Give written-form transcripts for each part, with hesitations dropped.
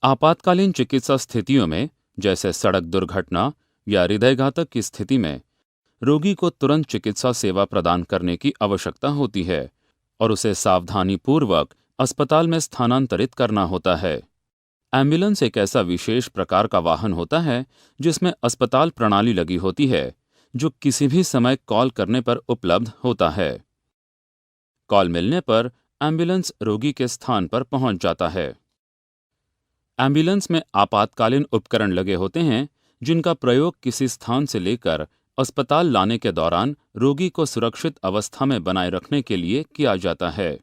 आपातकालीन चिकित्सा स्थितियों में, जैसे सड़क दुर्घटना या हृदयघातक की स्थिति में, रोगी को तुरंत चिकित्सा सेवा प्रदान करने की आवश्यकता होती है और उसे सावधानीपूर्वक अस्पताल में स्थानांतरित करना होता है। एम्बुलेंस एक ऐसा विशेष प्रकार का वाहन होता है जिसमें अस्पताल प्रणाली लगी होती है, जो किसी भी समय कॉल करने पर उपलब्ध होता है। कॉल मिलने पर एम्बुलेंस रोगी के स्थान पर पहुंच जाता है। एम्बुलेंस में आपातकालीन उपकरण लगे होते हैं, जिनका प्रयोग किसी स्थान से लेकर अस्पताल लाने के दौरान रोगी को सुरक्षित अवस्था में बनाए रखने के लिए किया जाता है।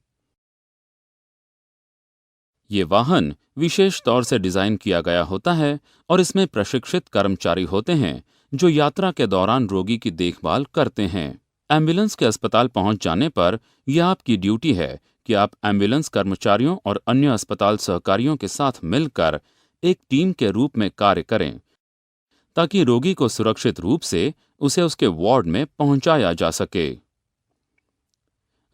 ये वाहन विशेष तौर से डिजाइन किया गया होता है और इसमें प्रशिक्षित कर्मचारी होते हैं जो यात्रा के दौरान रोगी की देखभाल करते हैं। एम्बुलेंस के अस्पताल पहुंच जाने पर यह आपकी ड्यूटी है कि आप एम्बुलेंस कर्मचारियों और अन्य अस्पताल सहकारियों के साथ मिलकर एक टीम के रूप में कार्य करें, ताकि रोगी को सुरक्षित रूप से उसे उसके वार्ड में पहुंचाया जा सके।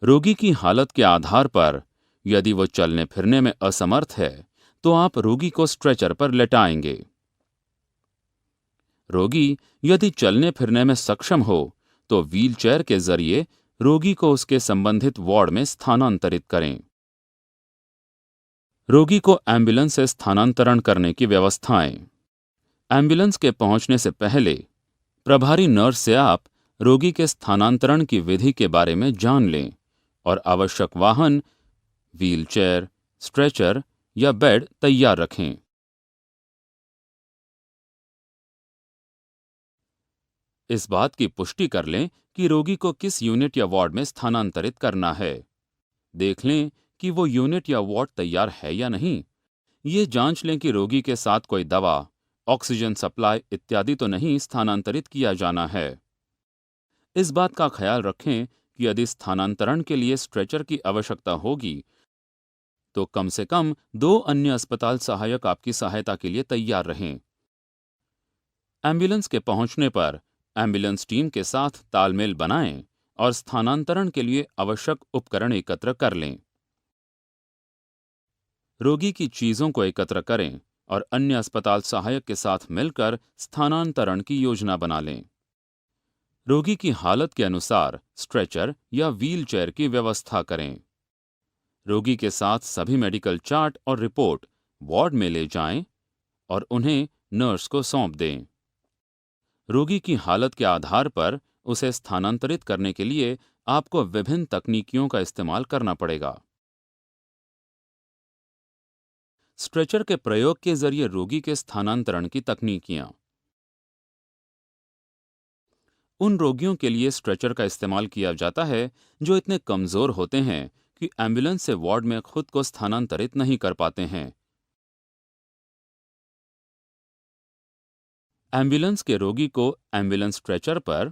रोगी की हालत के आधार पर, यदि वो चलने फिरने में असमर्थ है, तो आप रोगी को स्ट्रेचर पर लेटाएंगे। रोगी यदि चलने फिरने में सक्षम हो, तो व्हीलचेयर के जरिए रोगी को उसके संबंधित वार्ड में स्थानांतरित करें। रोगी को एम्बुलेंस से स्थानांतरण करने की व्यवस्थाएं। एम्बुलेंस के पहुंचने से पहले प्रभारी नर्स से आप रोगी के स्थानांतरण की विधि के बारे में जान लें और आवश्यक वाहन, व्हीलचेयर, स्ट्रेचर या बेड तैयार रखें। इस बात की पुष्टि कर लें कि रोगी को किस यूनिट या वार्ड में स्थानांतरित करना है। देख लें कि वो यूनिट या वार्ड तैयार है या नहीं। ये जांच लें कि रोगी के साथ कोई दवा, ऑक्सीजन सप्लाई इत्यादि तो नहीं स्थानांतरित किया जाना है। इस बात का ख्याल रखें कि यदि स्थानांतरण के लिए स्ट्रेचर की आवश्यकता होगी, तो कम से कम 2 अन्य अस्पताल सहायक आपकी सहायता के लिए तैयार रहें। एम्बुलेंस के पहुंचने पर एम्बुलेंस टीम के साथ तालमेल बनाएं और स्थानांतरण के लिए आवश्यक उपकरण एकत्र कर लें। रोगी की चीजों को एकत्र करें और अन्य अस्पताल सहायक के साथ मिलकर स्थानांतरण की योजना बना लें। रोगी की हालत के अनुसार स्ट्रेचर या व्हील चेयर की व्यवस्था करें। रोगी के साथ सभी मेडिकल चार्ट और रिपोर्ट वार्ड में ले जाएं और उन्हें नर्स को सौंप दें। रोगी की हालत के आधार पर उसे स्थानांतरित करने के लिए आपको विभिन्न तकनीकियों का इस्तेमाल करना पड़ेगा। स्ट्रेचर के प्रयोग के जरिए रोगी के स्थानांतरण की तकनीकियां। उन रोगियों के लिए स्ट्रेचर का इस्तेमाल किया जाता है जो इतने कमजोर होते हैं कि एम्बुलेंस से वार्ड में खुद को स्थानांतरित नहीं कर पाते हैं। एम्बुलेंस के रोगी को एम्बुलेंस स्ट्रेचर पर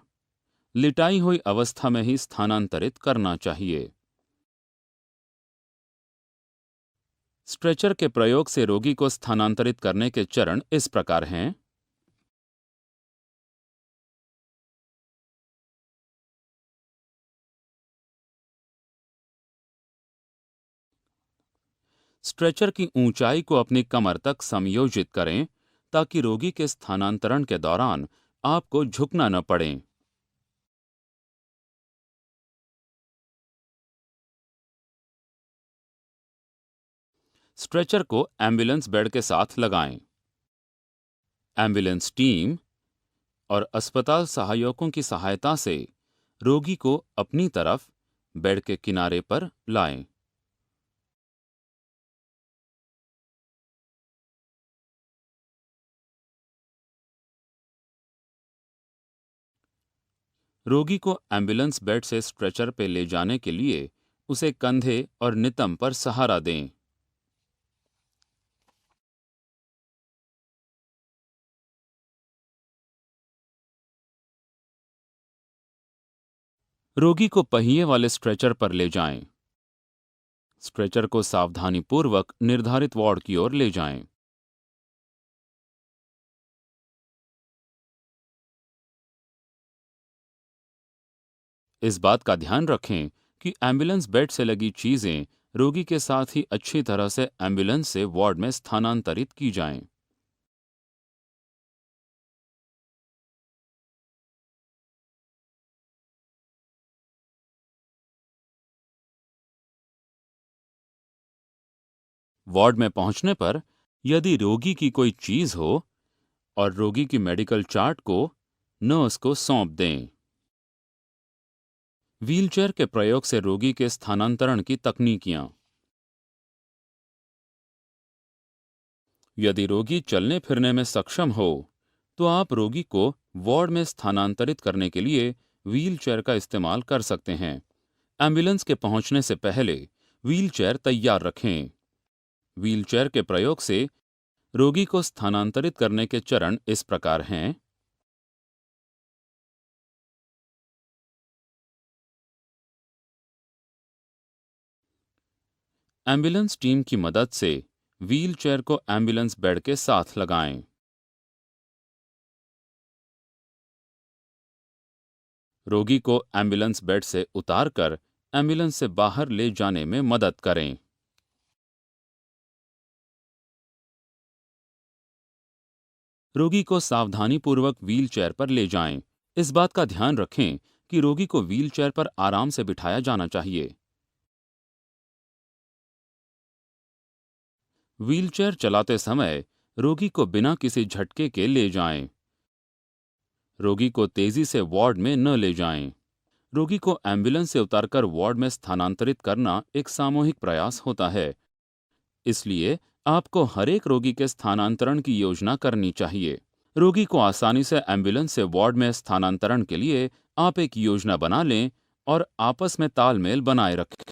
लिटाई हुई अवस्था में ही स्थानांतरित करना चाहिए। स्ट्रेचर के प्रयोग से रोगी को स्थानांतरित करने के चरण इस प्रकार हैं। स्ट्रेचर की ऊंचाई को अपनी कमर तक समायोजित करें, ताकि रोगी के स्थानांतरण के दौरान आपको झुकना न पड़े। स्ट्रेचर को एम्बुलेंस बेड के साथ लगाएं। एम्बुलेंस टीम और अस्पताल सहायकों की सहायता से रोगी को अपनी तरफ बेड के किनारे पर लाएं। रोगी को एम्बुलेंस बेड से स्ट्रेचर पे ले जाने के लिए उसे कंधे और नितंब पर सहारा दें। रोगी को पहिए वाले स्ट्रेचर पर ले जाएं। स्ट्रेचर को सावधानीपूर्वक निर्धारित वार्ड की ओर ले जाएं। इस बात का ध्यान रखें कि एम्बुलेंस बेड से लगी चीजें रोगी के साथ ही अच्छी तरह से एम्बुलेंस से वार्ड में स्थानांतरित की जाएं। वार्ड में पहुंचने पर यदि रोगी की कोई चीज हो और रोगी की मेडिकल चार्ट को नर्स को सौंप दें। व्हीलचेयर के प्रयोग से रोगी के स्थानांतरण की तकनीकियां। यदि रोगी चलने फिरने में सक्षम हो तो आप रोगी को वार्ड में स्थानांतरित करने के लिए व्हीलचेयर का इस्तेमाल कर सकते हैं। एम्बुलेंस के पहुंचने से पहले व्हीलचेयर तैयार रखें। व्हीलचेयर के प्रयोग से रोगी को स्थानांतरित करने के चरण इस प्रकार हैं। एम्बुलेंस टीम की मदद से व्हीलचेयर को एम्बुलेंस बेड के साथ लगाएं। रोगी को एम्बुलेंस बेड से उतारकर एम्बुलेंस से बाहर ले जाने में मदद करें। रोगी को सावधानीपूर्वक व्हीलचेयर पर ले जाएं। इस बात का ध्यान रखें कि रोगी को व्हीलचेयर पर आराम से बिठाया जाना चाहिए। व्हीलचेयर चलाते समय रोगी को बिना किसी झटके के ले जाएं। रोगी को तेजी से वार्ड में न ले जाएं। रोगी को एम्बुलेंस से उतारकर वार्ड में स्थानांतरित करना एक सामूहिक प्रयास होता है, इसलिए आपको हर एक रोगी के स्थानांतरण की योजना करनी चाहिए। रोगी को आसानी से एम्बुलेंस से वार्ड में स्थानांतरण के लिए आप एक योजना बना लें और आपस में तालमेल बनाए रखें।